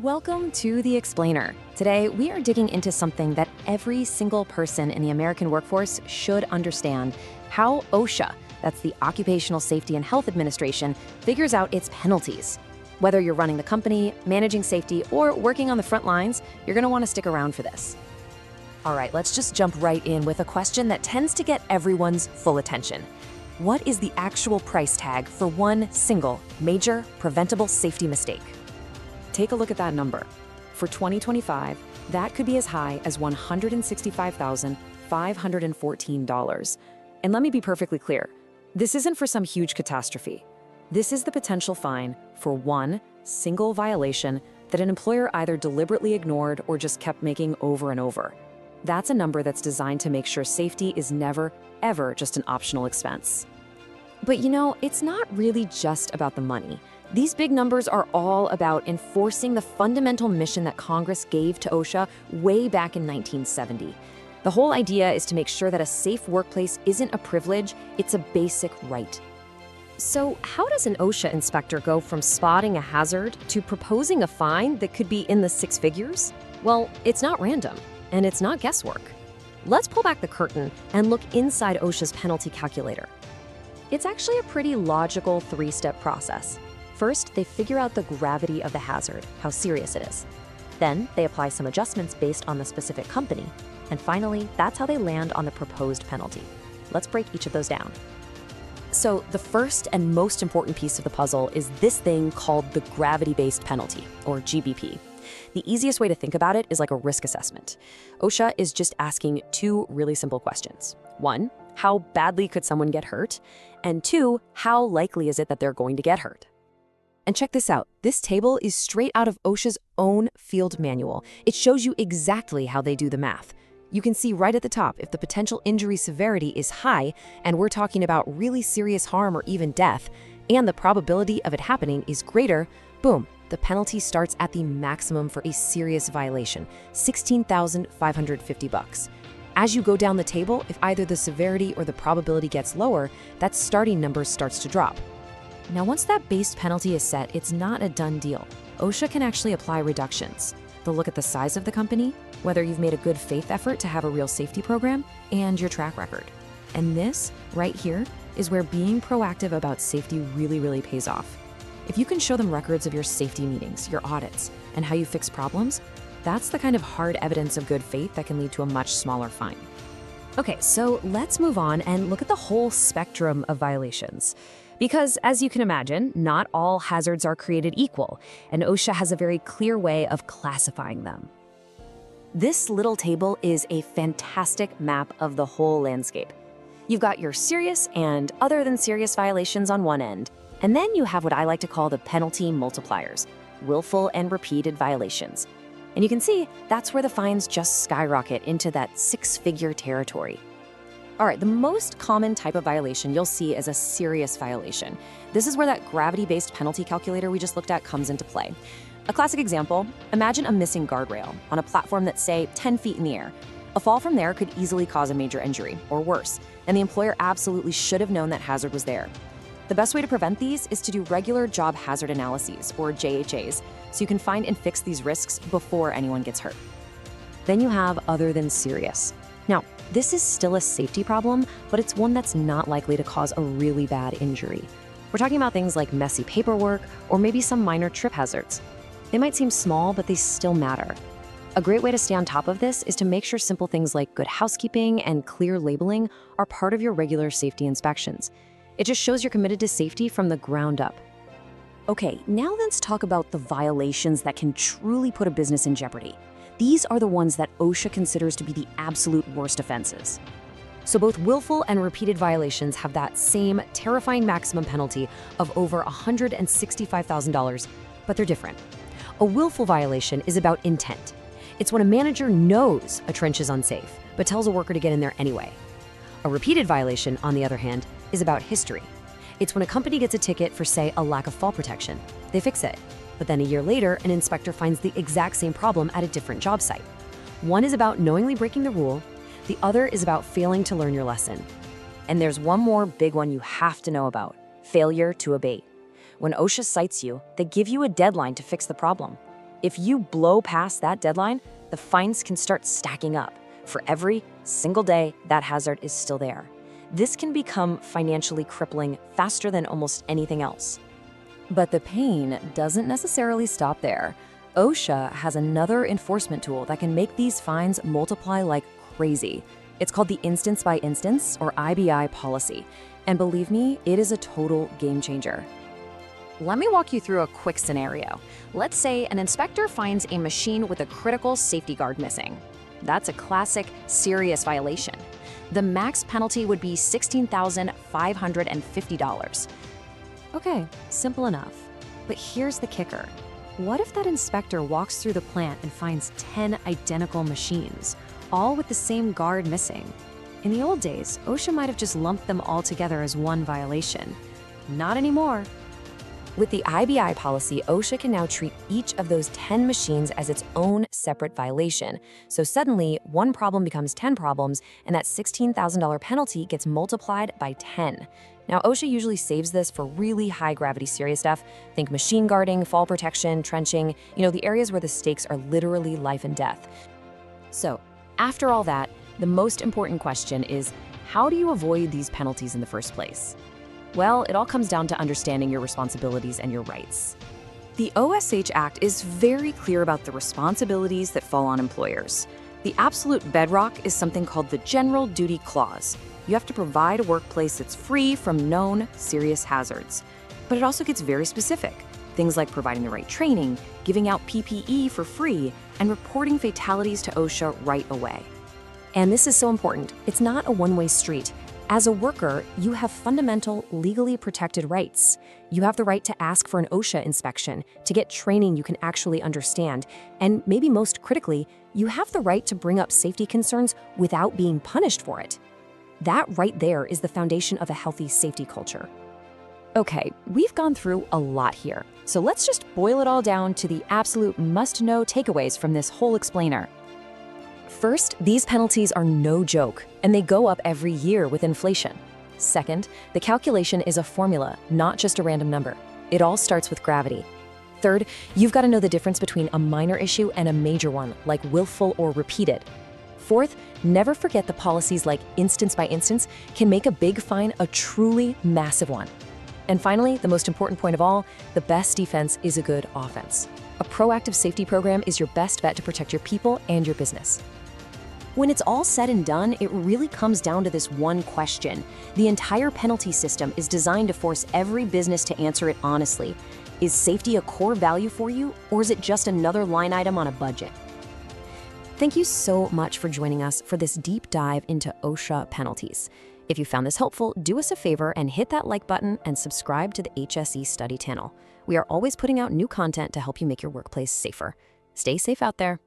Welcome to The Explainer. Today, we are digging into something that every single person in the American workforce should understand: how OSHA, that's the Occupational Safety and Health Administration, figures out its penalties. Whether you're running the company, managing safety, or working on the front lines, you're going to want to stick around for this. All right, let's just jump right in with a question that tends to get everyone's full attention. What is the actual price tag for one single major preventable safety mistake? Take a look at that number. For 2025, that could be as high as $165,514. And let me be perfectly clear, this isn't for some huge catastrophe. This is the potential fine for one single violation that an employer either deliberately ignored or just kept making over and over. That's a number that's designed to make sure safety is never, ever just an optional expense. But it's not really just about the money. These big numbers are all about enforcing the fundamental mission that Congress gave to OSHA way back in 1970. The whole idea is to make sure that a safe workplace isn't a privilege, it's a basic right. So how does an OSHA inspector go from spotting a hazard to proposing a fine that could be in the six figures? Well, it's not random, and it's not guesswork. Let's pull back the curtain and look inside OSHA's penalty calculator. It's actually a pretty logical three-step process. First, they figure out the gravity of the hazard, how serious it is. Then, they apply some adjustments based on the specific company. And finally, that's how they land on the proposed penalty. Let's break each of those down. So, the first and most important piece of the puzzle is this thing called the gravity-based penalty, or GBP. The easiest way to think about it is like a risk assessment. OSHA is just asking two really simple questions. One, how badly could someone get hurt? And two, how likely is it that they're going to get hurt? And check this out. This table is straight out of OSHA's own field manual. It shows you exactly how they do the math. You can see right at the top if the potential injury severity is high, and we're talking about really serious harm or even death, and the probability of it happening is greater, boom, the penalty starts at the maximum for a serious violation, $16,550. As you go down the table, if either the severity or the probability gets lower, that starting number starts to drop. Now, once that base penalty is set, it's not a done deal. OSHA can actually apply reductions. They'll look at the size of the company, whether you've made a good faith effort to have a real safety program, and your track record. And this, right here, is where being proactive about safety really pays off. If you can show them records of your safety meetings, your audits, and how you fix problems, that's the kind of hard evidence of good faith that can lead to a much smaller fine. Okay, so let's move on and look at the whole spectrum of violations. Because, as you can imagine, not all hazards are created equal, and OSHA has a very clear way of classifying them. This little table is a fantastic map of the whole landscape. You've got your serious and other than serious violations on one end, and then you have what I like to call the penalty multipliers, willful and repeated violations. And you can see that's where the fines just skyrocket into that six-figure territory. All right, the most common type of violation you'll see is a serious violation. This is where that gravity-based penalty calculator we just looked at comes into play. A classic example, imagine a missing guardrail on a platform that's, say, 10 feet in the air. A fall from there could easily cause a major injury, or worse, and the employer absolutely should have known that hazard was there. The best way to prevent these is to do regular job hazard analyses, or JHAs, so you can find and fix these risks before anyone gets hurt. Then you have other than serious. Now, this is still a safety problem, but it's one that's not likely to cause a really bad injury. We're talking about things like messy paperwork or maybe some minor trip hazards. They might seem small, but they still matter. A great way to stay on top of this is to make sure simple things like good housekeeping and clear labeling are part of your regular safety inspections. It just shows you're committed to safety from the ground up. Okay, now let's talk about the violations that can truly put a business in jeopardy. These are the ones that OSHA considers to be the absolute worst offenses. So both willful and repeated violations have that same terrifying maximum penalty of over $165,000, but they're different. A willful violation is about intent. It's when a manager knows a trench is unsafe, but tells a worker to get in there anyway. A repeated violation, on the other hand, is about history. It's when a company gets a ticket for, say, a lack of fall protection. They fix it. But then a year later, an inspector finds the exact same problem at a different job site. One is about knowingly breaking the rule. The other is about failing to learn your lesson. And there's one more big one you have to know about: failure to abate. When OSHA cites you, they give you a deadline to fix the problem. If you blow past that deadline, the fines can start stacking up. For every single day that hazard is still there. This can become financially crippling faster than almost anything else. But the pain doesn't necessarily stop there. OSHA has another enforcement tool that can make these fines multiply like crazy. It's called the instance by instance, or IBI policy. And believe me, it is a total game changer. Let me walk you through a quick scenario. Let's say an inspector finds a machine with a critical safety guard missing. That's a classic, serious violation. The max penalty would be $16,550. Okay, simple enough. But here's the kicker. What if that inspector walks through the plant and finds 10 identical machines, all with the same guard missing? In the old days, OSHA might have just lumped them all together as one violation. Not anymore. With the IBI policy, OSHA can now treat each of those 10 machines as its own separate violation. So suddenly, one problem becomes 10 problems, and that $16,000 penalty gets multiplied by 10. Now, OSHA usually saves this for really high-gravity serious stuff. Think machine guarding, fall protection, trenching, the areas where the stakes are literally life and death. So, after all that, the most important question is, how do you avoid these penalties in the first place? Well, it all comes down to understanding your responsibilities and your rights. The OSH Act is very clear about the responsibilities that fall on employers. The absolute bedrock is something called the General Duty Clause. You have to provide a workplace that's free from known serious hazards. But it also gets very specific. Things like providing the right training, giving out PPE for free, and reporting fatalities to OSHA right away. And this is so important. It's not a one-way street. As a worker, you have fundamental, legally protected rights. You have the right to ask for an OSHA inspection, to get training you can actually understand, and maybe most critically, you have the right to bring up safety concerns without being punished for it. That right there is the foundation of a healthy safety culture. Okay, we've gone through a lot here, so let's just boil it all down to the absolute must-know takeaways from this whole explainer. First, these penalties are no joke, and they go up every year with inflation. Second, the calculation is a formula, not just a random number. It all starts with gravity. Third, you've got to know the difference between a minor issue and a major one, like willful or repeated. Fourth, never forget the policies like instance by instance can make a big fine a truly massive one. And finally, the most important point of all, the best defense is a good offense. A proactive safety program is your best bet to protect your people and your business. When it's all said and done, it really comes down to this one question. The entire penalty system is designed to force every business to answer it honestly. Is safety a core value for you, or is it just another line item on a budget? Thank you so much for joining us for this deep dive into OSHA penalties. If you found this helpful, do us a favor and hit that like button and subscribe to the HSE Study channel. We are always putting out new content to help you make your workplace safer. Stay safe out there.